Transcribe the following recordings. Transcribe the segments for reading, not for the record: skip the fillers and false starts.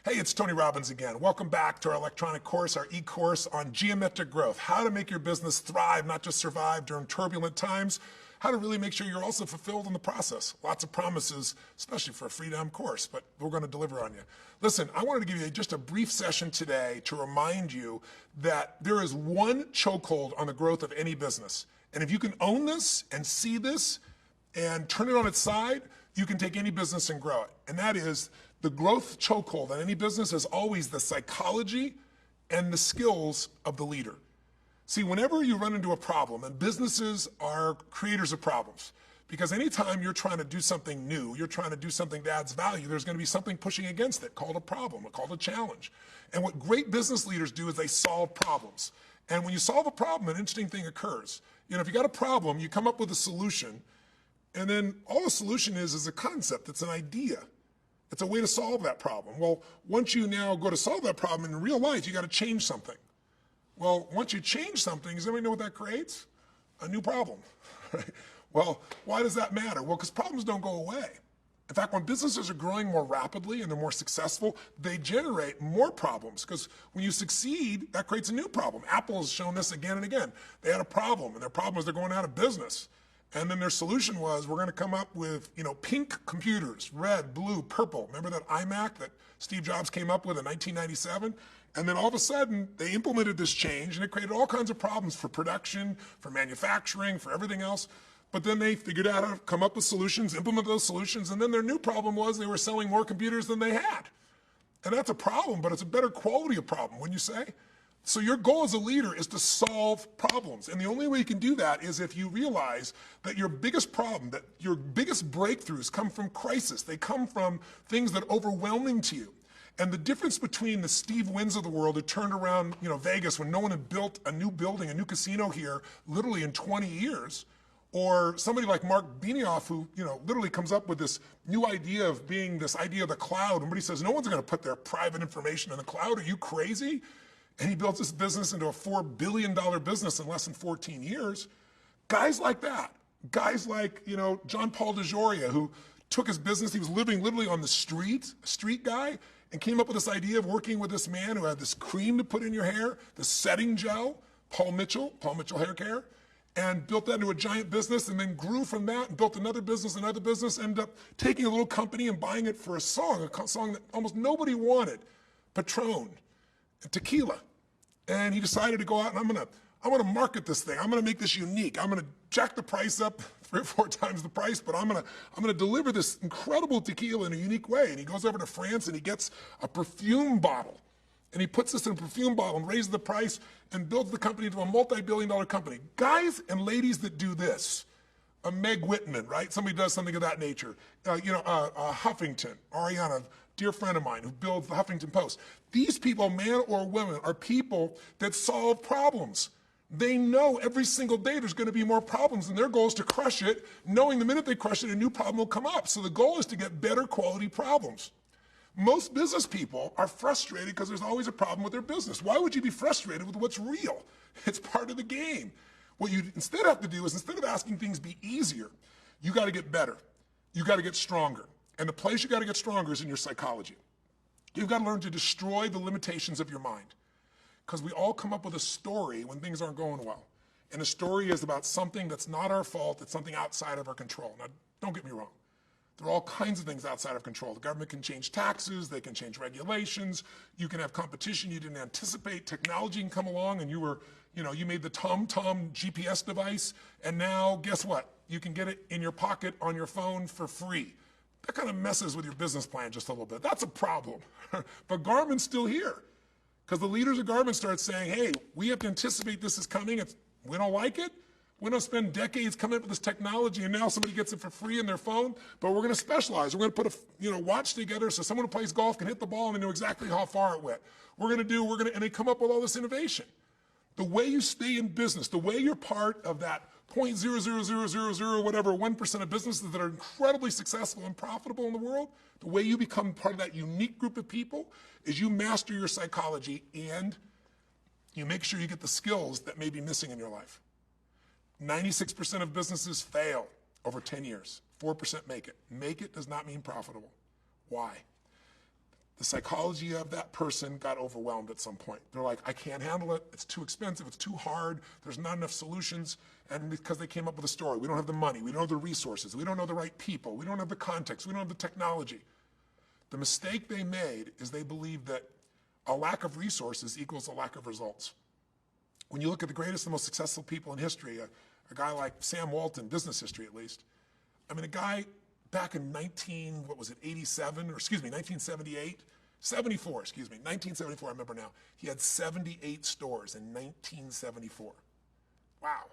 Hey, it's Tony Robbins again. Welcome back to our electronic course, our eCourse on geometric growth. How to make your business thrive, not just survive during turbulent times. How to really make sure you're also fulfilled in the process. Lots of promises, especially for a freedom course, but we're going to deliver on you. Listen, I wanted to give you just a brief session today to remind you that there is one chokehold on the growth of any business. And if you can own this and see this and turn it on its side, you can take any business and grow it. And that is the growth chokehold on any business is always the psychology and the skills of the leader. See, whenever you run into a problem, and businesses are creators of problems, because anytime you're trying to do something new, you're trying to do something that adds value, there's going to be something pushing against it called a problem, called a challenge. And what great business leaders do is they solve problems. And when you solve a problem, an interesting thing occurs. You know, if you got a problem, you come up with a solution, and then all the solution is a concept, it's an idea. It's a way to solve that problem. Well, once you now go to solve that problem in real life, you got to change something. Well, once you change something, does anybody know what that creates? A new problem. Well, why does that matter? Well, because problems don't go away. In fact, when businesses are growing more rapidly and they're more successful, they generate more problems, because when you succeed, that creates a new problem. Apple has shown this again and again. They had a problem, and their problem was they're going out of business. And then their solution was, we're going to come up with, pink computers, red, blue, purple. Remember that iMac that Steve Jobs came up with in 1997? And then all of a sudden, they implemented this change, and it created all kinds of problems for production, for manufacturing, for everything else. But then they figured out how to come up with solutions, implement those solutions, and then their new problem was they were selling more computers than they had. And that's a problem, but it's a better quality of problem, wouldn't you say? So your goal as a leader is to solve problems. And the only way you can do that is if you realize that your biggest problem, that your biggest breakthroughs come from crisis. They come from things that are overwhelming to you. And the difference between the Steve Wynn's of the world who turned around Vegas when no one had built a new building, a new casino here, literally in 20 years, or somebody like Mark Benioff who literally comes up with this new idea of being this idea of the cloud. And he says, no one's going to put their private information in the cloud. Are you crazy? And he built this business into a $4 billion business in less than 14 years. Guys like that, guys like, John Paul DeJoria, who took his business, he was living literally on the street, a street guy, and came up with this idea of working with this man who had this cream to put in your hair, the setting gel, Paul Mitchell Hair Care, and built that into a giant business, and then grew from that and built another business, ended up taking a little company and buying it for a song that almost nobody wanted, Patron, tequila. And he decided to go out and I'm gonna market this thing. I'm gonna make this unique. I'm gonna jack the price up 3 or 4 times the price, but I'm gonna deliver this incredible tequila in a unique way. And he goes over to France and he gets a perfume bottle. And he puts this in a perfume bottle and raises the price and builds the company into a multi-billion-dollar company. Guys and ladies that do this, Meg Whitman, right? Somebody does something of that nature. Huffington, Ariana, dear friend of mine who builds the Huffington Post. These people, man or women, are people that solve problems. They know every single day there's going to be more problems, and their goal is to crush it, knowing the minute they crush it, a new problem will come up. So the goal is to get better quality problems. Most business people are frustrated because there's always a problem with their business. Why would you be frustrated with what's real? It's part of the game. What you instead have to do is, instead of asking things be easier, you got to get better. You got to get stronger. And the place you got to get stronger is in your psychology. You've got to learn to destroy the limitations of your mind. Because we all come up with a story when things aren't going well. And the story is about something that's not our fault, it's something outside of our control. Now, don't get me wrong. There are all kinds of things outside of control. The government can change taxes, they can change regulations, you can have competition you didn't anticipate, technology can come along and you made the TomTom GPS device, and now guess what? You can get it in your pocket on your phone for free. That kind of messes with your business plan just a little bit. That's a problem. But Garmin's still here. Because the leaders of Garmin start saying, hey, we have to anticipate this is coming. We don't like it. We don't spend decades coming up with this technology, and now somebody gets it for free in their phone. But we're going to specialize. We're going to put a watch together so someone who plays golf can hit the ball and they know exactly how far it went. And they come up with all this innovation. The way you stay in business, the way you're part of that 0.00000 whatever 1% of businesses that are incredibly successful and profitable in the world, the way you become part of that unique group of people is you master your psychology and you make sure you get the skills that may be missing in your life. 96% of businesses fail over 10 years. 4% make it. Make it does not mean profitable. Why? The psychology of that person got overwhelmed at some point. They're like, I can't handle it. It's too expensive. It's too hard. There's not enough solutions. And because they came up with a story, we don't have the money. We don't have the resources. We don't know the right people. We don't have the context. We don't have the technology. The mistake they made is they believed that a lack of resources equals a lack of results. When you look at the greatest and most successful people in history, a guy like Sam Walton, business history at least, I mean, a guy back in 1974, I remember now. He had 78 stores in 1974. Wow.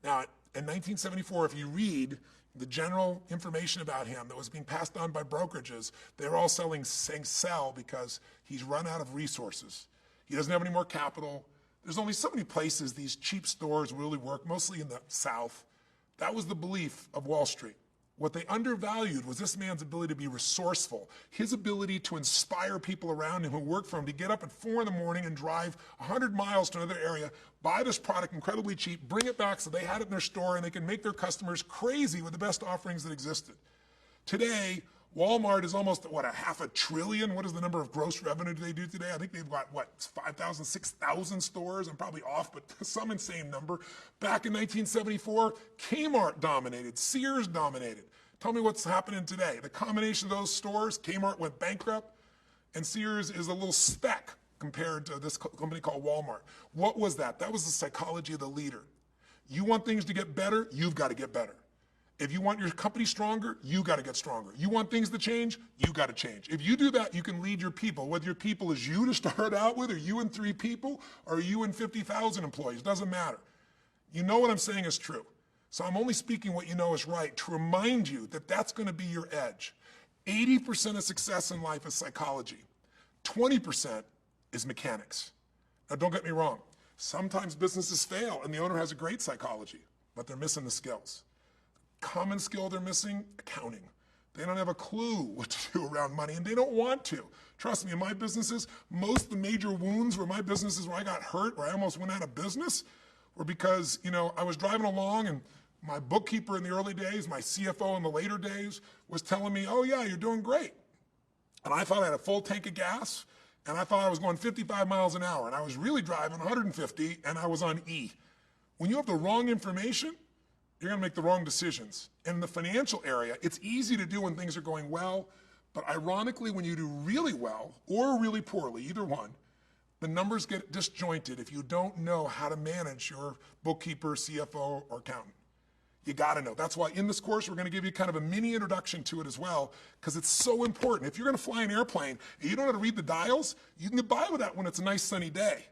Now, in 1974, if you read the general information about him that was being passed on by brokerages, they're all saying sell because he's run out of resources. He doesn't have any more capital. There's only so many places these cheap stores really work, mostly in the South. That was the belief of Wall Street. What they undervalued was this man's ability to be resourceful, his ability to inspire people around him who work for him to get up at 4 in the morning and drive 100 miles to another area, buy this product incredibly cheap, bring it back so they had it in their store and they can make their customers crazy with the best offerings that existed. Today, Walmart is almost, what, $500 billion? What is the number of gross revenue they do today? I think they've got, 5,000, 6,000 stores? I'm probably off, but some insane number. Back in 1974, Kmart dominated, Sears dominated. Tell me what's happening today. The combination of those stores, Kmart went bankrupt, and Sears is a little speck compared to this company called Walmart. What was that? That was the psychology of the leader. You want things to get better, you've got to get better. If you want your company stronger, you got to get stronger. You want things to change, you got to change. If you do that, you can lead your people. Whether your people is you to start out with, or you and 3 people, or you and 50,000 employees, doesn't matter. You know what I'm saying is true. So I'm only speaking what you know is right to remind you that that's going to be your edge. 80% of success in life is psychology. 20% is mechanics. Now don't get me wrong. Sometimes businesses fail and the owner has a great psychology, but they're missing the skills. Common skill they're missing, accounting. They don't have a clue what to do around money, and they don't want to. Trust me, in my businesses, most of the major wounds were my businesses where I got hurt, where I almost went out of business, were because, I was driving along and my bookkeeper in the early days, my CFO in the later days, was telling me, oh yeah, you're doing great. And I thought I had a full tank of gas, and I thought I was going 55 miles an hour, and I was really driving 150, and I was on E. When you have the wrong information, you're going to make the wrong decisions. In the financial area, it's easy to do when things are going well, but ironically, when you do really well or really poorly, either one, the numbers get disjointed if you don't know how to manage your bookkeeper, CFO, or accountant. You got to know. That's why in this course, we're going to give you kind of a mini introduction to it as well, because it's so important. If you're going to fly an airplane and you don't know how to read the dials, you can get by with that when it's a nice sunny day.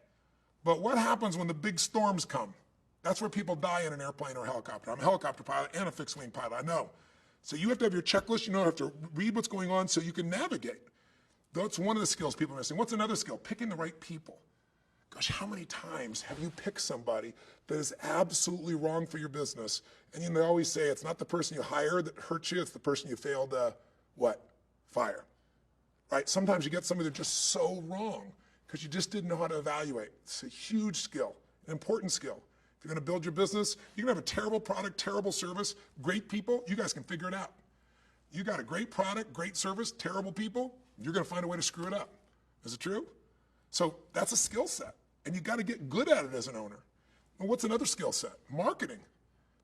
But what happens when the big storms come? That's where people die in an airplane or a helicopter. I'm a helicopter pilot and a fixed-wing pilot, I know. So you have to have your checklist, you have to read what's going on so you can navigate. That's one of the skills people are missing. What's another skill? Picking the right people. Gosh, how many times have you picked somebody that is absolutely wrong for your business? And they always say it's not the person you hire that hurts you, it's the person you failed to, fire. Right? Sometimes you get somebody that's just so wrong because you just didn't know how to evaluate. It's a huge skill, an important skill. If you're going to build your business, you can have a terrible product, terrible service, great people, you guys can figure it out. You got a great product, great service, terrible people, you're going to find a way to screw it up. Is it true? So that's a skill set, and you got to get good at it as an owner. And what's another skill set? Marketing.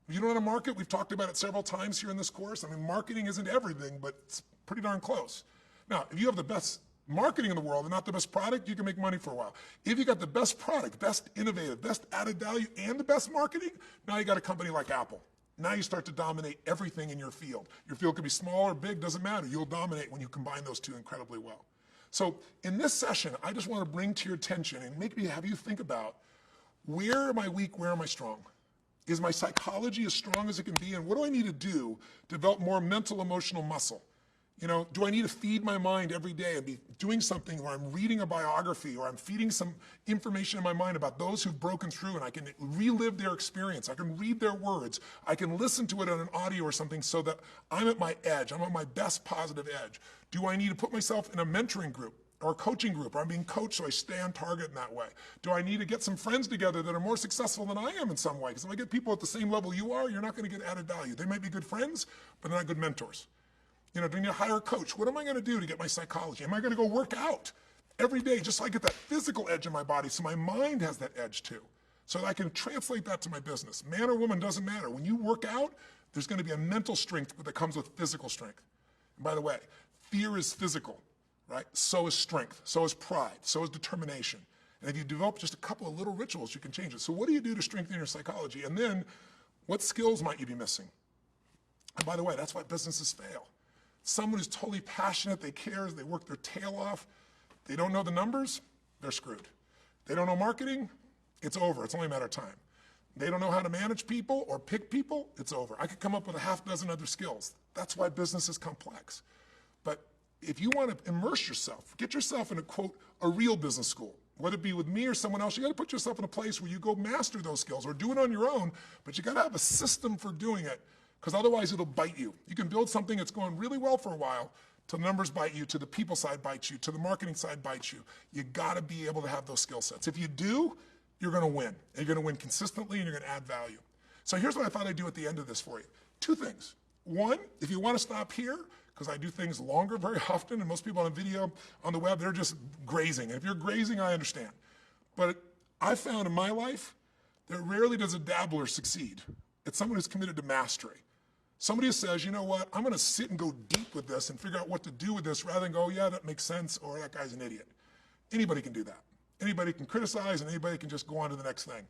If you don't know how to market, we've talked about it several times here in this course. I mean, marketing isn't everything, but it's pretty darn close. Now, if you have the best marketing in the world and not the best product, you can make money for a while. If you got the best product, best innovative, best added value, and the best marketing, now you got a company like Apple. Now you start to dominate everything in your field. Your field could be small or big, doesn't matter. You'll dominate when you combine those two incredibly well. So in this session, I just want to bring to your attention and maybe have you think about, where am I weak, where am I strong? Is my psychology as strong as it can be, and what do I need to do to develop more mental, emotional muscle? Do I need to feed my mind every day and be doing something where I'm reading a biography or I'm feeding some information in my mind about those who've broken through, and I can relive their experience. I can read their words. I can listen to it on an audio or something so that I'm at my edge. I'm at my best positive edge. Do I need to put myself in a mentoring group or a coaching group, or I'm being coached so I stay on target in that way? Do I need to get some friends together that are more successful than I am in some way? Because if I get people at the same level you are, you're not going to get added value. They might be good friends, but they're not good mentors. Do you need to hire a coach? What am I going to do to get my psychology? Am I going to go work out every day just so I get that physical edge in my body so my mind has that edge too? So that I can translate that to my business. Man or woman, doesn't matter. When you work out, there's going to be a mental strength that comes with physical strength. And by the way, fear is physical, right? So is strength, so is pride, so is determination. And if you develop just a couple of little rituals, you can change it. So what do you do to strengthen your psychology? And then what skills might you be missing? And by the way, that's why businesses fail. Someone who's totally passionate, they care, they work their tail off, they don't know the numbers, they're screwed. They don't know marketing, it's over. It's only a matter of time. They don't know how to manage people or pick people, it's over. I could come up with a half dozen other skills. That's why business is complex. But if you want to immerse yourself, get yourself in a real business school, whether it be with me or someone else, you got to put yourself in a place where you go master those skills or do it on your own, but you got to have a system for doing it because otherwise it'll bite you. You can build something that's going really well for a while, till the numbers bite you, to the people side bites you, to the marketing side bites you. You got to be able to have those skill sets. If you do, you're going to win. And you're going to win consistently and you're going to add value. So here's what I thought I'd do at the end of this for you. Two things. One, if you want to stop here, because I do things longer very often, and most people on video on the web, they're just grazing. And if you're grazing, I understand. But I found in my life that rarely does a dabbler succeed. It's someone who's committed to mastery. Somebody who says, you know what, I'm going to sit and go deep with this and figure out what to do with this rather than go, yeah, that makes sense, or that guy's an idiot. Anybody can do that. Anybody can criticize, and anybody can just go on to the next thing.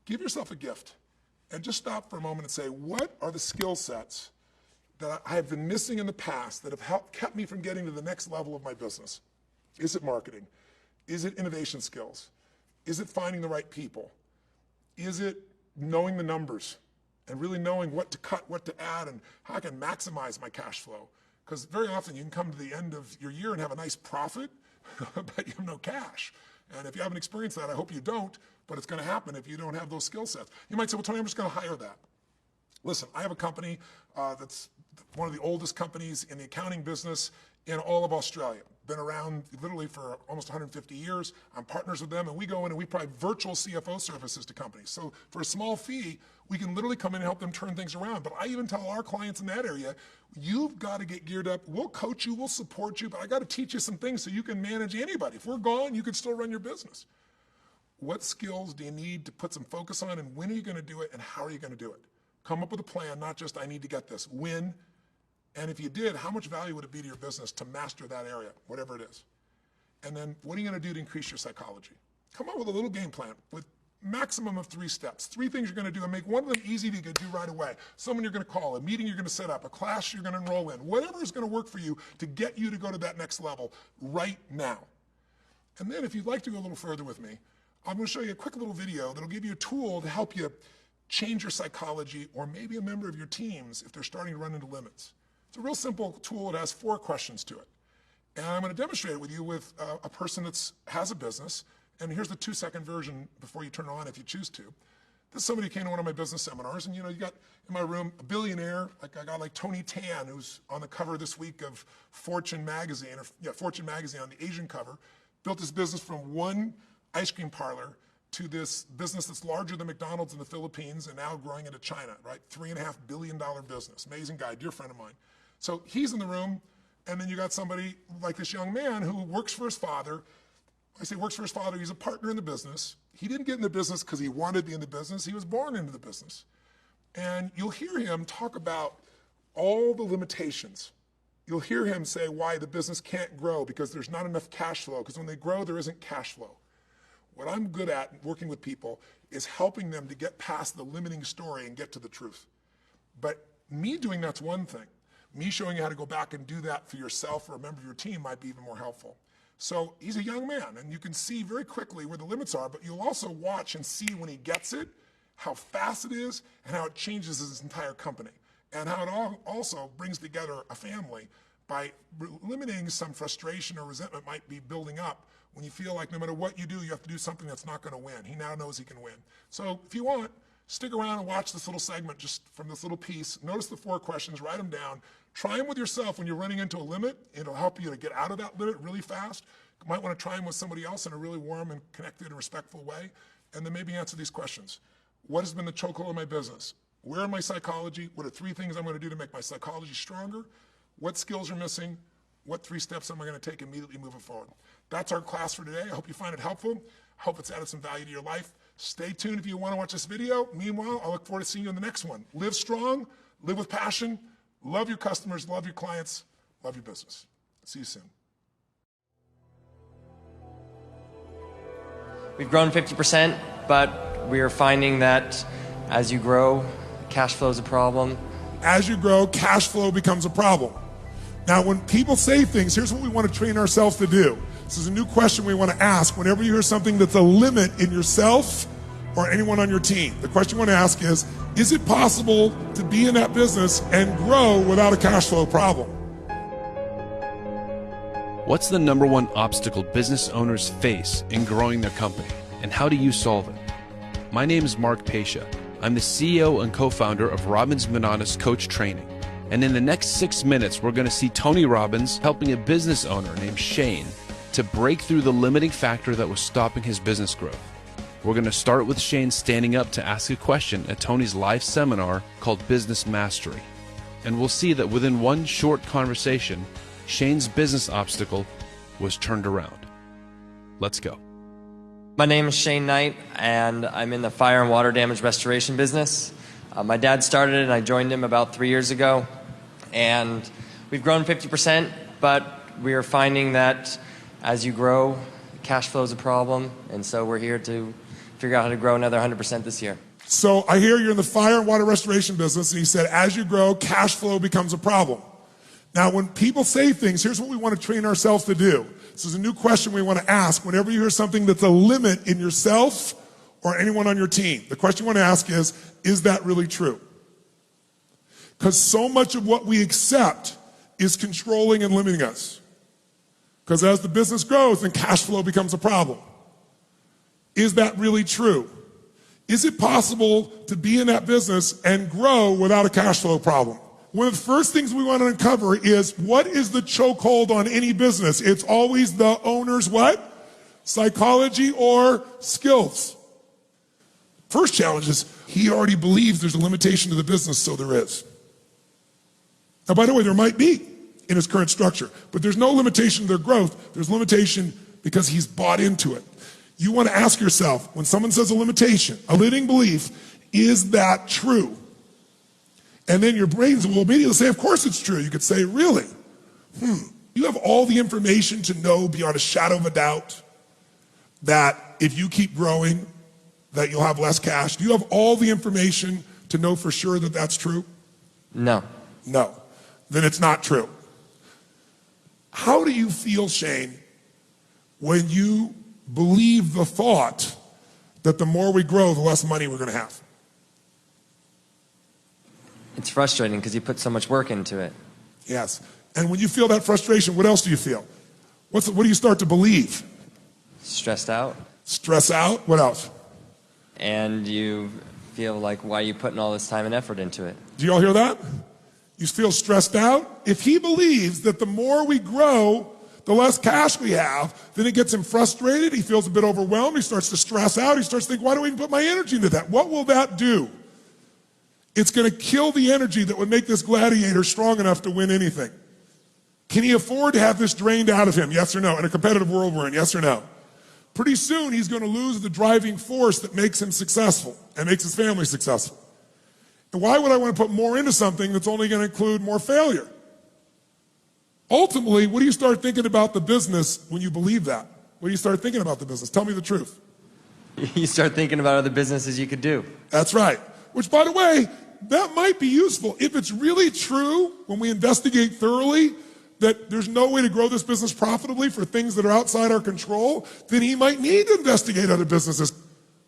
Give yourself a gift and just stop for a moment and say, what are the skill sets that I have been missing in the past that have kept me from getting to the next level of my business? Is it marketing? Is it innovation skills? Is it finding the right people? Is it knowing the numbers and really knowing what to cut, what to add, and how I can maximize my cash flow? Because very often you can come to the end of your year and have a nice profit, but you have no cash. And if you haven't experienced that, I hope you don't, but it's going to happen if you don't have those skill sets. You might say, well, Tony, I'm just going to hire that. Listen, I have a company that's one of the oldest companies in the accounting business in all of Australia. Been around literally for almost 150 years. I'm partners with them, and we go in and we provide virtual CFO services to companies. So for a small fee, we can literally come in and help them turn things around. But I even tell our clients in that area, you've got to get geared up. We'll coach you, we'll support you, but I got to teach you some things so you can manage anybody. If we're gone, you can still run your business. What skills do you need to put some focus on, and when are you going to do it, and how are you going to do it? Come up with a plan, not just I need to get this. When, and if you did, how much value would it be to your business to master that area, whatever it is? And then what are you going to do to increase your psychology? Come up with a little game plan with maximum of 3 steps. 3 things you're going to do and make one of them easy to do right away. Someone you're going to call, a meeting you're going to set up, a class you're going to enroll in, whatever is going to work for you to get you to go to that next level right now. And then if you'd like to go a little further with me, I'm going to show you a quick little video that'll give you a tool to help you change your psychology, or maybe a member of your teams if they're starting to run into limits. It's a real simple tool. It has 4 questions to it. And I'm going to demonstrate it with you with a person that has a business. And here's the 2-second version before you turn it on if you choose to. This is somebody who came to one of my business seminars, and you got in my room a billionaire, like a guy like Tony Tan, who's on the cover this week of Fortune magazine, Fortune magazine on the Asian cover, built his business from one ice cream parlor to this business that's larger than McDonald's in the Philippines and now growing into China, right? $3.5 billion business. Amazing guy, dear friend of mine. So he's in the room, and then you got somebody like this young man who works for his father. I say works for his father, he's a partner in the business. He didn't get in the business because he wanted to be in the business. He was born into the business. And you'll hear him talk about all the limitations. You'll hear him say why the business can't grow because there's not enough cash flow, because when they grow, there isn't cash flow. What I'm good at working with people is helping them to get past the limiting story and get to the truth. But me doing that's one thing. Me showing you how to go back and do that for yourself or a member of your team might be even more helpful. So he's a young man, and you can see very quickly where the limits are, but you'll also watch and see when he gets it, how fast it is, and how it changes his entire company, and how it also brings together a family by eliminating some frustration or resentment might be building up when you feel like no matter what you do, you have to do something that's not going to win. He now knows he can win. So if you want, stick around and watch this little segment just from this little piece. Notice the 4 questions, write them down. Try them with yourself when you're running into a limit. It'll help you to get out of that limit really fast. You might want to try them with somebody else in a really warm and connected and respectful way. And then maybe answer these questions. What has been the chokehold of my business? Where in my psychology? What are 3 things I'm going to do to make my psychology stronger? what skills are missing, what 3 steps am I going to take immediately moving forward. That's our class for today. I hope you find it helpful. I hope it's added some value to your life. Stay tuned if you want to watch this video. Meanwhile, I look forward to seeing you in the next one. Live strong, live with passion, love your customers, love your clients, love your business. See you soon. We've grown 50%, but we are finding that as you grow, cash flow is a problem. As you grow, cash flow becomes a problem. Now, when people say things, here's what we want to train ourselves to do. This is a new question we want to ask whenever you hear something that's a limit in yourself or anyone on your team. The question you want to ask is it possible to be in that business and grow without a cash flow problem? What's the #1 obstacle business owners face in growing their company, and how do you solve it? My name is Mark Pasha. I'm the CEO and co-founder of Robbins Coach Training. And in the next 6 minutes, we're going to see Tony Robbins helping a business owner named Shane to break through the limiting factor that was stopping his business growth. We're going to start with Shane standing up to ask a question at Tony's live seminar called Business Mastery. And we'll see that within one short conversation, Shane's business obstacle was turned around. Let's go. My name is Shane Knight, and I'm in the fire and water damage restoration business. My dad started it, and I joined him about 3 years ago. And we've grown 50%, but we are finding that as you grow, cash flow is a problem. And so we're here to figure out how to grow another 100% this year. So I hear you're in the fire and water restoration business, and he said, as you grow, cash flow becomes a problem. Now, when people say things, here's what we want to train ourselves to do. This is a new question we want to ask whenever you hear something that's a limit in yourself or anyone on your team. The question you want to ask is that really true? Because so much of what we accept is controlling and limiting us. Because as the business grows, then cash flow becomes a problem. Is that really true? Is it possible to be in that business and grow without a cash flow problem? One of the first things we want to uncover is what is the chokehold on any business? It's always the owner's what? Psychology or skills. First challenge is he already believes there's a limitation to the business, so there is. Now, by the way, there might be in his current structure, but there's no limitation to their growth. There's limitation because he's bought into it. You want to ask yourself, when someone says a limitation, a limiting belief, is that true? And then your brains will immediately say, of course it's true. You could say, really? You have all the information to know beyond a shadow of a doubt that if you keep growing, that you'll have less cash. Do you have all the information to know for sure that that's true? No. No. Then it's not true. How do you feel, Shane, when you believe the thought that the more we grow, the less money we're going to have? It's frustrating because you put so much work into it. Yes. And when you feel that frustration, what else do you feel? What do you start to believe? Stressed out. Stress out? What else? And you feel like, why are you putting all this time and effort into it? Do you all hear that? You feel stressed out? If he believes that the more we grow, the less cash we have, then it gets him frustrated. He feels a bit overwhelmed. He starts to stress out. He starts to think, why do I even put my energy into that? What will that do? It's going to kill the energy that would make this gladiator strong enough to win anything. Can he afford to have this drained out of him? Yes or no? In a competitive world we're in, yes or no? Pretty soon he's going to lose the driving force that makes him successful and makes his family successful. And why would I want to put more into something that's only going to include more failure? Ultimately, what do you start thinking about the business when you believe that? What do you start thinking about the business? Tell me the truth. You start thinking about other businesses you could do. That's right. Which, by the way, that might be useful. If it's really true, when we investigate thoroughly, that there's no way to grow this business profitably for things that are outside our control, then he might need to investigate other businesses.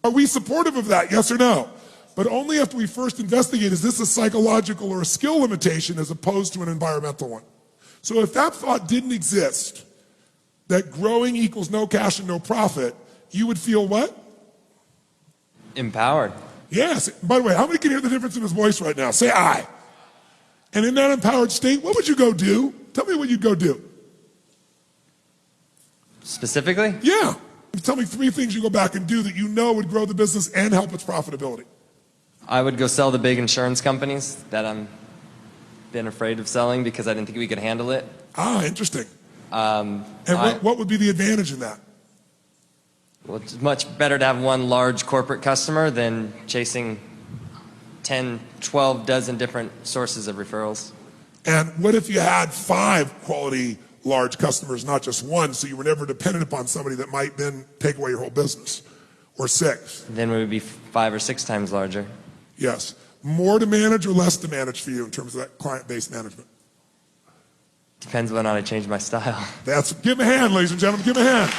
Are we supportive of that, yes or no? But only after we first investigate, is this a psychological or a skill limitation as opposed to an environmental one? So if that thought didn't exist, that growing equals no cash and no profit, you would feel what? Empowered. Yes. By the way, how many can hear the difference in his voice right now? Say I. And in that empowered state, what would you go do? Tell me what you'd go do. Specifically? Yeah. Tell me 3 things you go back and do that you know would grow the business and help its profitability. I would go sell the big insurance companies that I'm been afraid of selling because I didn't think we could handle it. Ah, interesting. And what would be the advantage in that? Well, it's much better to have one large corporate customer than chasing 10, 12 dozen different sources of referrals. And what if you had 5 quality large customers, not just one, so you were never dependent upon somebody that might then take away your whole business? Or 6? Then we would be 5 or 6 times larger. Yes. More to manage or less to manage for you in terms of that client-based management? Depends whether or not I change my style. Give him a hand, ladies and gentlemen, give him a hand.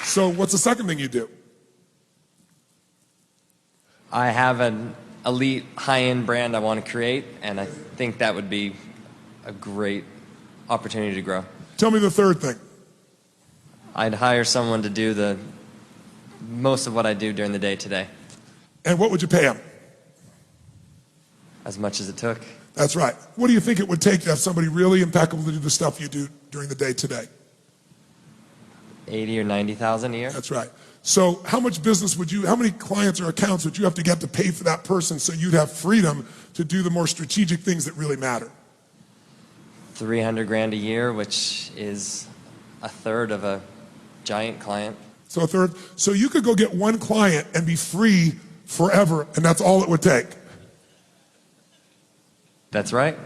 So what's the second thing you do? I have an elite high-end brand I want to create, and I think that would be a great opportunity to grow. Tell me the third thing. I'd hire someone to do most of what I do during the day today. And what would you pay him? As much as it took. That's right. What do you think it would take to have somebody really impeccable to do the stuff you do during the day today? 80 or 90,000 a year. That's right. So how much business how many clients or accounts would you have to get to pay for that person so you'd have freedom to do the more strategic things that really matter? 300 grand a year, which is a third of a giant client. So a third. So you could go get one client and be free forever, and that's all it would take. That's right.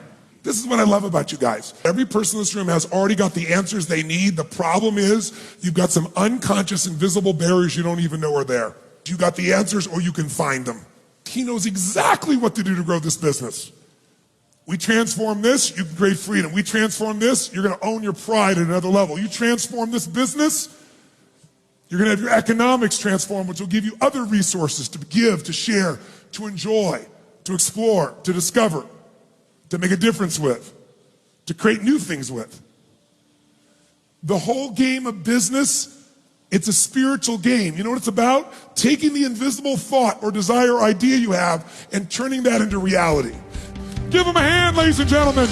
This is what I love about you guys. Every person in this room has already got the answers they need. The problem is you've got some unconscious, invisible barriers you don't even know are there. You got the answers or you can find them. He knows exactly what to do to grow this business. We transform this, you can create freedom. We transform this, you're going to own your pride at another level. You transform this business, you're going to have your economics transformed, which will give you other resources to give, to share, to enjoy, to explore, to discover, to make a difference with, to create new things with. The whole game of business, it's a spiritual game. You know what it's about? Taking the invisible thought or desire or idea you have and turning that into reality. Give them a hand, ladies and gentlemen.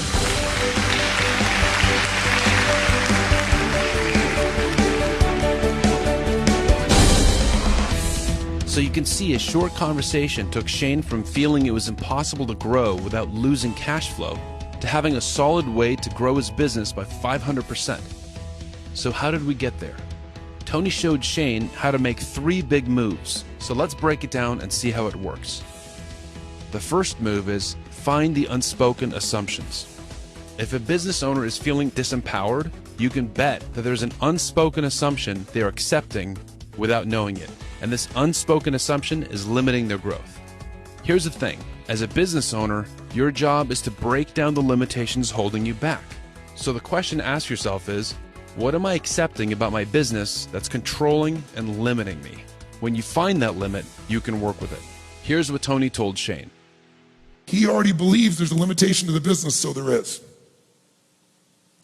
So you can see a short conversation took Shane from feeling it was impossible to grow without losing cash flow to having a solid way to grow his business by 500%. So how did we get there? Tony showed Shane how to make 3 big moves. So let's break it down and see how it works. The first move is find the unspoken assumptions. If a business owner is feeling disempowered, you can bet that there's an unspoken assumption they're accepting without knowing it. And this unspoken assumption is limiting their growth. Here's the thing. As a business owner, your job is to break down the limitations holding you back. So the question to ask yourself is, what am I accepting about my business that's controlling and limiting me? When you find that limit, you can work with it. Here's what Tony told Shane. He already believes there's a limitation to the business, so there is.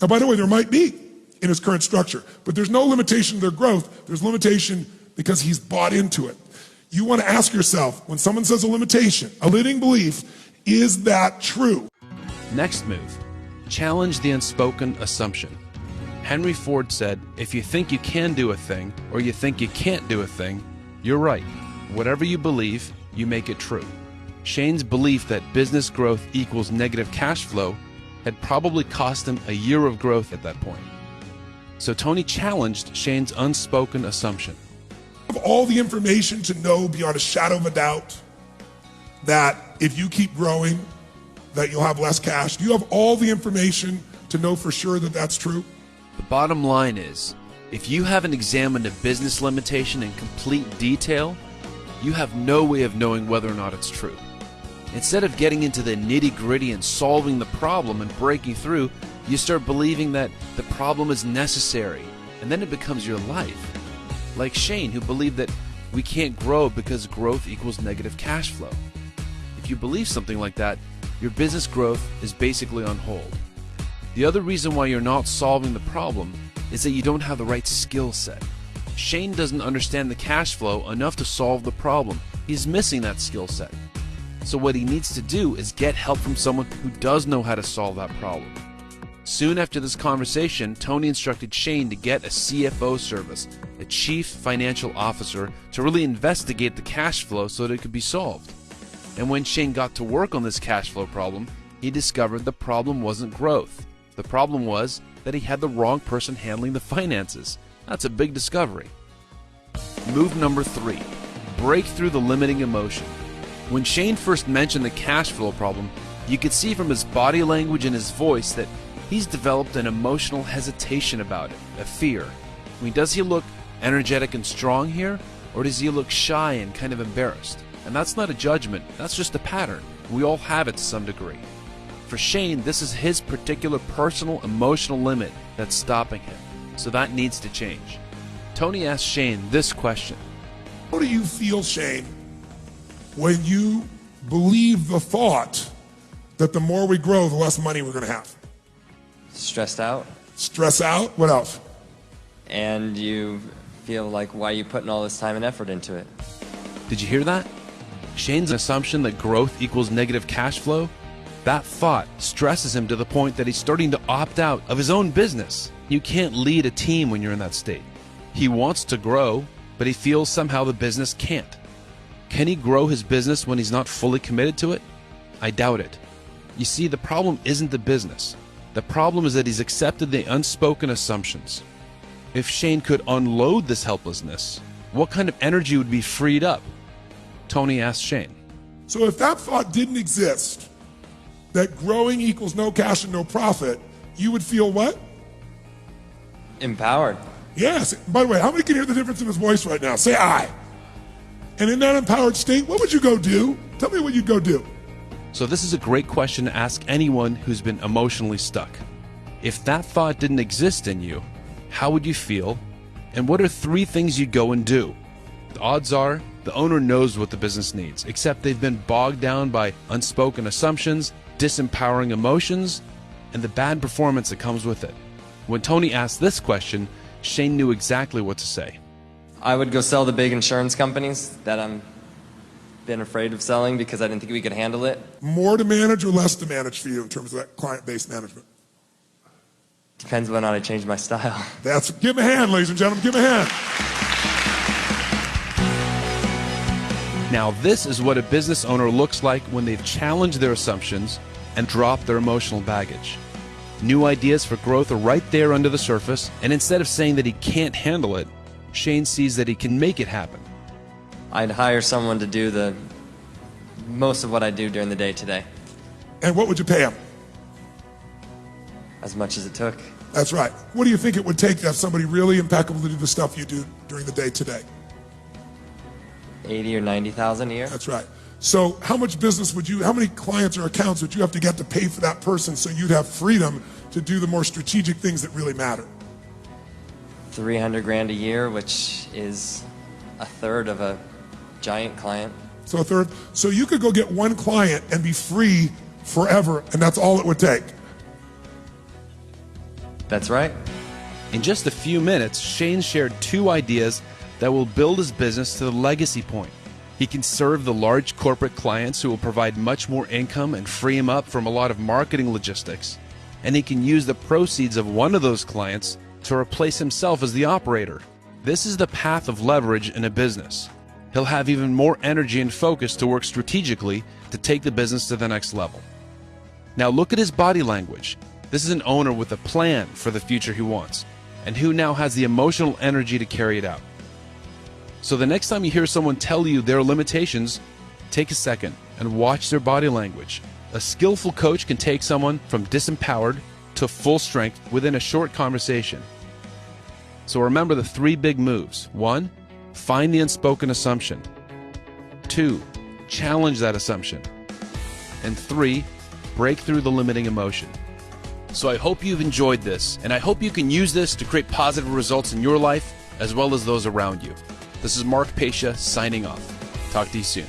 Now, by the way, there might be in his current structure, but there's no limitation to their growth. There's limitation because he's bought into it. You want to ask yourself, when someone says a limitation, a limiting belief, is that true? Next move, challenge the unspoken assumption. Henry Ford said, if you think you can do a thing or you think you can't do a thing, you're right. Whatever you believe, you make it true. Shane's belief that business growth equals negative cash flow had probably cost him a year of growth at that point. So Tony challenged Shane's unspoken assumption. Of all the information to know beyond a shadow of a doubt that if you keep growing, that you'll have less cash. Do you have all the information to know for sure that that's true? The bottom line is, if you haven't examined a business limitation in complete detail, you have no way of knowing whether or not it's true. Instead of getting into the nitty-gritty and solving the problem and breaking through, you start believing that the problem is necessary, and then it becomes your life. Like Shane, who believed that we can't grow because growth equals negative cash flow. If you believe something like that, your business growth is basically on hold. The other reason why you're not solving the problem is that you don't have the right skill set. Shane doesn't understand the cash flow enough to solve the problem. He's missing that skill set. So what he needs to do is get help from someone who does know how to solve that problem. Soon after this conversation, Tony instructed Shane to get a CFO service, a Chief Financial Officer, to really investigate the cash flow so that it could be solved. And when Shane got to work on this cash flow problem, he discovered the problem wasn't growth. The problem was that he had the wrong person handling the finances. That's a big discovery. Move number 3, break through the limiting emotion. When Shane first mentioned the cash flow problem, you could see from his body language and his voice that he's developed an emotional hesitation about it, a fear. I mean, does he look energetic and strong here, or does he look shy and kind of embarrassed? And that's not a judgment, that's just a pattern. We all have it to some degree. For Shane, this is his particular personal emotional limit that's stopping him. So that needs to change. Tony asked Shane this question. How do you feel, Shane, when you believe the thought that the more we grow, the less money we're going to have? Stressed out. Stress out? What else? And you feel like, why are you putting all this time and effort into it? Did you hear that? Shane's assumption that growth equals negative cash flow? That thought stresses him to the point that he's starting to opt out of his own business. You can't lead a team when you're in that state. He wants to grow, but he feels somehow the business can't. Can he grow his business when he's not fully committed to it? I doubt it. You see, the problem isn't the business. The problem is that he's accepted the unspoken assumptions. If Shane could unload this helplessness, what kind of energy would be freed up? Tony asked Shane. So if that thought didn't exist, that growing equals no cash and no profit, you would feel what? Empowered. Yes. By the way, how many can hear the difference in his voice right now? Say I. And in that empowered state, what would you go do? Tell me what you'd go do. So this is a great question to ask anyone who's been emotionally stuck. If that thought didn't exist in you, how would you feel? And what are 3 things you'd go and do? The odds are the owner knows what the business needs, except they've been bogged down by unspoken assumptions, disempowering emotions, and the bad performance that comes with it. When Tony asked this question, Shane knew exactly what to say. I would go sell the big insurance companies that I'm been afraid of selling because I didn't think we could handle it. More to manage or less to manage for you in terms of that client-based management? Depends whether or not I change my style. Give him a hand, ladies and gentlemen, give him a hand. Now, this is what a business owner looks like when they've challenged their assumptions and dropped their emotional baggage. New ideas for growth are right there under the surface, and instead of saying that he can't handle it, Shane sees that he can make it happen. I'd hire someone to do the most of what I do during the day today. And what would you pay him? As much as it took. That's right. What do you think it would take to have somebody really impeccable to do the stuff you do during the day today? 80 or 90,000 a year. That's right. So how much business how many clients or accounts would you have to get to pay for that person so you'd have freedom to do the more strategic things that really matter? 300 grand a year, which is a third of a giant client. So a third. So you could go get one client and be free forever, and that's all it would take. That's right. In just a few minutes, Shane shared 2 ideas that will build his business to the legacy point. He can serve the large corporate clients who will provide much more income and free him up from a lot of marketing logistics. And he can use the proceeds of one of those clients to replace himself as the operator. This is the path of leverage in a business. He'll have even more energy and focus to work strategically to take the business to the next level. Now look at his body language. This is an owner with a plan for the future he wants, and who now has the emotional energy to carry it out. So the next time you hear someone tell you their limitations, take a second and watch their body language. A skillful coach can take someone from disempowered to full strength within a short conversation. So remember the 3 big moves. 1, find the unspoken assumption. 2, challenge that assumption. And 3, break through the limiting emotion. So I hope you've enjoyed this, and I hope you can use this to create positive results in your life as well as those around you. This is Mark Pescia signing off. Talk to you soon.